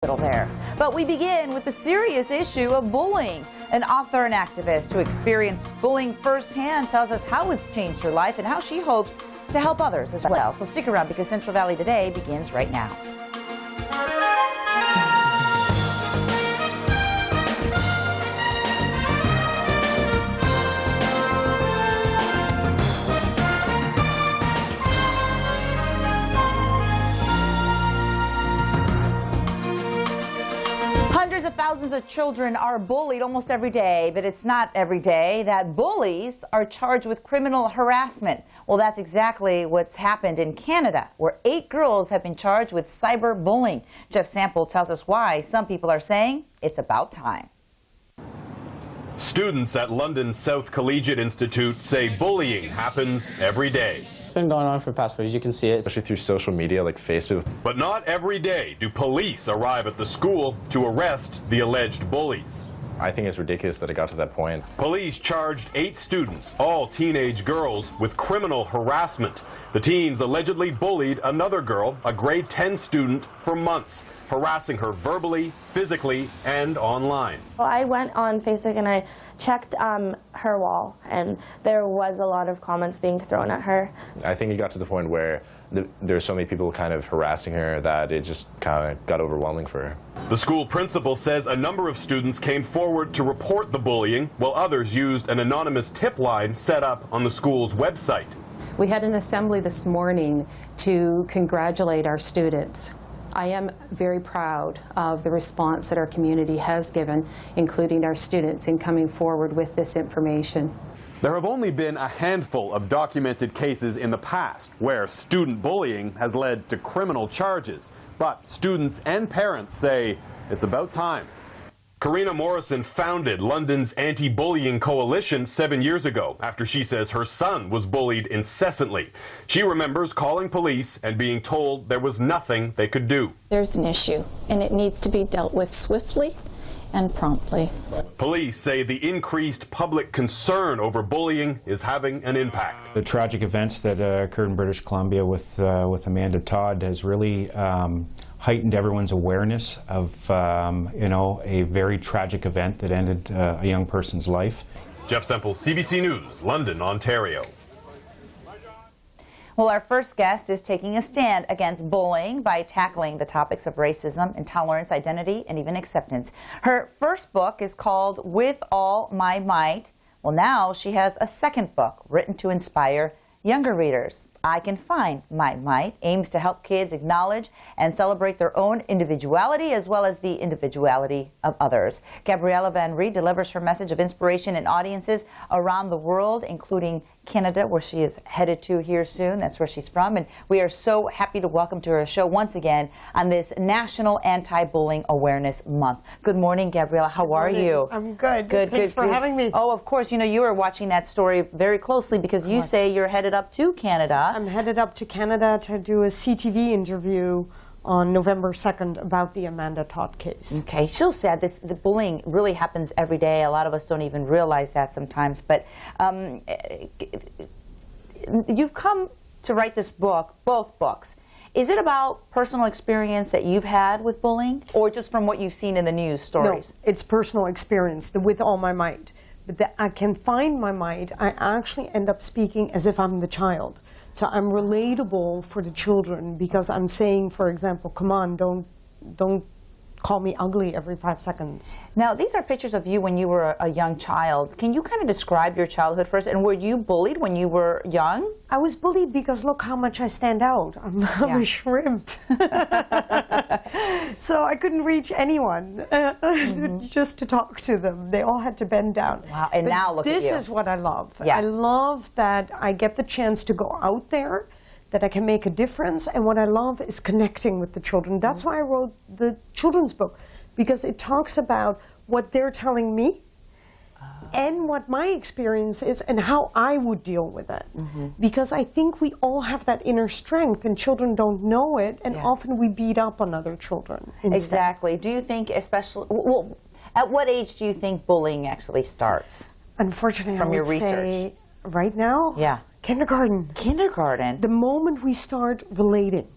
There. But we begin with the serious issue of bullying. An author and activist who experienced bullying firsthand tells us how it's changed her life and how she hopes to help others as well. So stick around because Central Valley Today begins right now. Hundreds of thousands of children are bullied almost every day, but it's not every day that bullies are charged with criminal harassment. Well, that's exactly what's happened in Canada, where 8 girls have been charged with cyberbullying. Jeff Sample tells us why some people are saying it's about time. Students at London's South Collegiate Institute say bullying happens every day. It's been going on for the past 4 years. You can see it, especially through social media like Facebook. But not every day do police arrive at the school to arrest the alleged bullies. I think it's ridiculous that it got to that point. Police charged 8 students, all teenage girls, with criminal harassment. The teens allegedly bullied another girl, a grade 10 student, for months, harassing her verbally, physically, and online. Well, I went on Facebook and I checked her wall, and there was a lot of comments being thrown at her. I think it got to the point where there's so many people kind of harassing her that it just kind of got overwhelming for her. The school principal says a number of students came forward to report the bullying, while others used an anonymous tip line set up on the school's website. We had an assembly this morning to congratulate our students. I am very proud of the response that our community has given, including our students, in coming forward with this information. There have only been a handful of documented cases in the past where student bullying has led to criminal charges, but students and parents say it's about time. Karina Morrison founded London's anti-bullying coalition 7 years ago after she says her son was bullied incessantly. She remembers calling police and being told there was nothing they could do. There's an issue, and it needs to be dealt with swiftly and promptly. Police say the increased public concern over bullying is having an impact. The tragic events that occurred in British Columbia with Amanda Todd has really heightened everyone's awareness of a very tragic event that ended a young person's life. Jeff Semple, CBC News, London, Ontario. Well, our first guest is taking a stand against bullying by tackling the topics of racism, intolerance, identity, and even acceptance. Her first book is called With All My Might. Well, now she has a second book written to inspire younger readers. I Can Find My Might aims to help kids acknowledge and celebrate their own individuality as well as the individuality of others. Gabriella Van Reed delivers her message of inspiration in audiences around the world, including Canada, where she is headed to here soon. That's where she's from. And we are so happy to welcome to her show once again on this National Anti-Bullying Awareness Month. Good morning, Gabriella. How are you? I'm good. Good. Thanks for having me. Oh, of course. You know, you were watching that story very closely because you say you're headed up to Canada. I'm headed up to Canada to do a KSEE-TV interview on November 2nd about the Amanda Todd case. Okay, so sad. The bullying really happens every day. A lot of us don't even realize that sometimes. But you've come to write this book, both books. Is it about personal experience that you've had with bullying, or just from what you've seen in the news stories? No, it's personal experience, With All My Might. But I Can Find My Might, I actually end up speaking as if I'm the child. So I'm relatable for the children because I'm saying, for example, come on, don't call me ugly every 5 seconds. Now, these are pictures of you when you were a young child. Can you kind of describe your childhood first? And were you bullied when you were young? I was bullied because look how much I stand out. I'm a shrimp. So I couldn't reach anyone just to talk to them. They all had to bend down. Wow, and now look at you. This is what I love. Yeah. I love that I get the chance to go out there, that I can make a difference, and what I love is connecting with the children. That's why I wrote the children's book, because it talks about what they're telling me and what my experience is and how I would deal with it. Because I think we all have that inner strength and children don't know it, and often we beat up on other children instead. Exactly. Do you think, especially, well, at what age do you think bullying actually starts? Unfortunately, from your research, say right now, kindergarten. Kindergarten. The moment we start relating,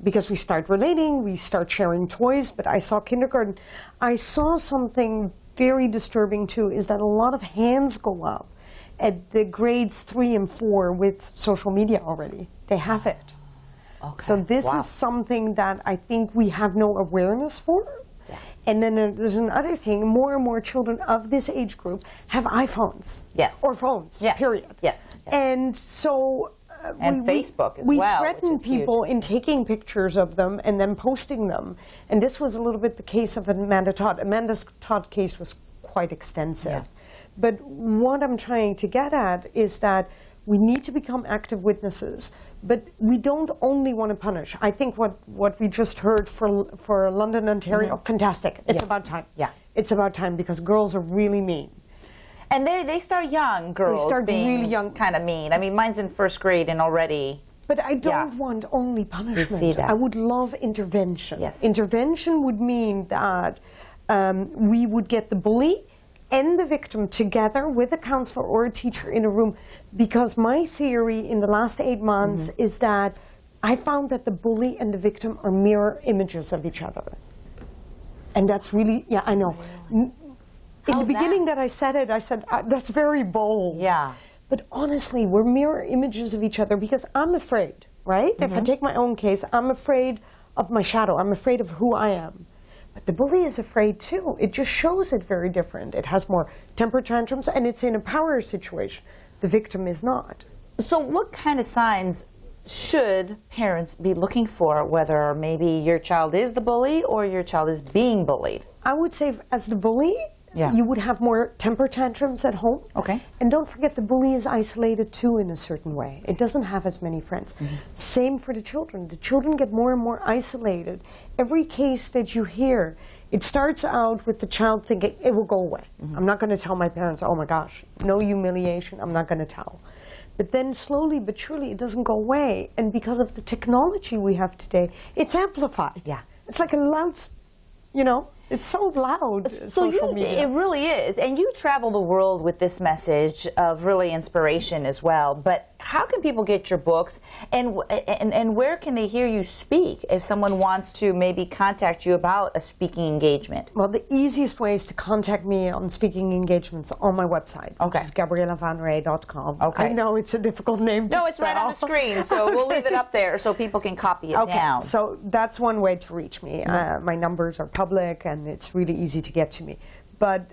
because we start relating, we start sharing toys, but I saw kindergarten. I saw something very disturbing too, is that a lot of hands go up at the grades 3 and 4 with social media already. They have it. Okay. So this is something that I think we have no awareness for. Yeah. And then there's another thing, more and more children of this age group have iPhones. Yes. Or phones, Yes. period. Yes. And so and Facebook as we well, threaten which is people huge. in taking pictures of them and then posting them. And this was a little bit the case of Amanda Todd. Amanda's Todd case was quite extensive. Yeah. But what I'm trying to get at is that we need to become active witnesses, but we don't only want to punish. I think what we just heard for London, Ontario, fantastic. It's about time. Yeah. It's about time because girls are really mean. And they start young, girls. They start being really young. kind of mean. I mean, mine's in 1st grade and already. But I don't want only punishment. see that. I would love intervention. Yes. Intervention would mean that we would get the bully and the victim together with a counselor or a teacher in a room, because my theory in the last 8 months is that I found that the bully and the victim are mirror images of each other. And that's really, yeah, I know. In the How's beginning that? that I said it, I said, that's very bold. Yeah. But honestly, we're mirror images of each other because I'm afraid, right? If I take my own case, I'm afraid of my shadow. I'm afraid of who I am. But the bully is afraid too. It just shows it very different. It has more temper tantrums and it's in a power situation. The victim is not. So what kind of signs should parents be looking for, whether maybe your child is the bully or your child is being bullied? I would say as the bully, you would have more temper tantrums at home. Okay. And don't forget the bully is isolated too in a certain way. It doesn't have as many friends. Same for the children. The children get more and more isolated. Every case that you hear, it starts out with the child thinking, it will go away. I'm not going to tell my parents, oh my gosh, no humiliation, I'm not going to tell. But then slowly but surely it doesn't go away. And because of the technology we have today, it's amplified. Yeah. It's like a loud, you know, it's so loud, social media. It really is. And you travel the world with this message of really inspiration as well. But how can people get your books, and where can they hear you speak if someone wants to maybe contact you about a speaking engagement? Well, the easiest way is to contact me on speaking engagements on my website, which is GabriellaVanRey.com. Okay. I know it's a difficult name to No, it's right on the screen, so we'll leave it up there so people can copy it down. So that's one way to reach me. My numbers are public, and it's really easy to get to me. But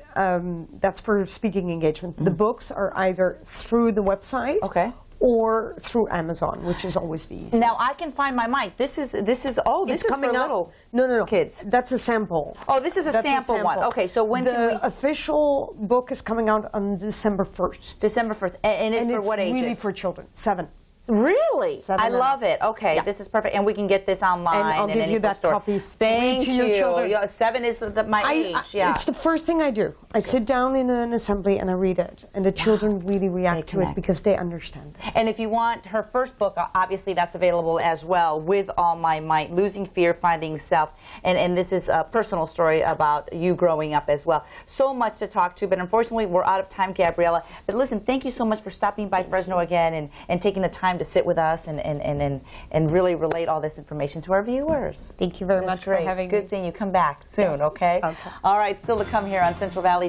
that's for speaking engagement. The books are either through the website or through Amazon, which is always the easiest. Now I can find my mic. This is this is coming for up. little No, kids. That's a sample. Oh, this is a That's sample one. Okay, so when the can we? official book is coming out on December 1st. December 1st, and it's for what ages? Really for children, 7. Really? 7 I and love it. Okay, Yeah. this is perfect, and we can get this online. And I'll give any you that bookstore. copy Thank to your you. children. Yeah, 7 is my age. Yeah. It's the first thing I do. I sit down in an assembly and I read it, and the children really react to it connect. because they understand this. And if you want her first book, obviously that's available as well, With All My Might, Losing Fear, Finding Self. And this is a personal story about you growing up as well. So much to talk to, but unfortunately we're out of time, Gabriella. But listen, thank you so much for stopping by Fresno again and taking the time to sit with us and really relate all this information to our viewers. Thank you very much for having me. Good seeing you. Come back soon, Yes. okay? Okay. All right, still to come here on Central Valley.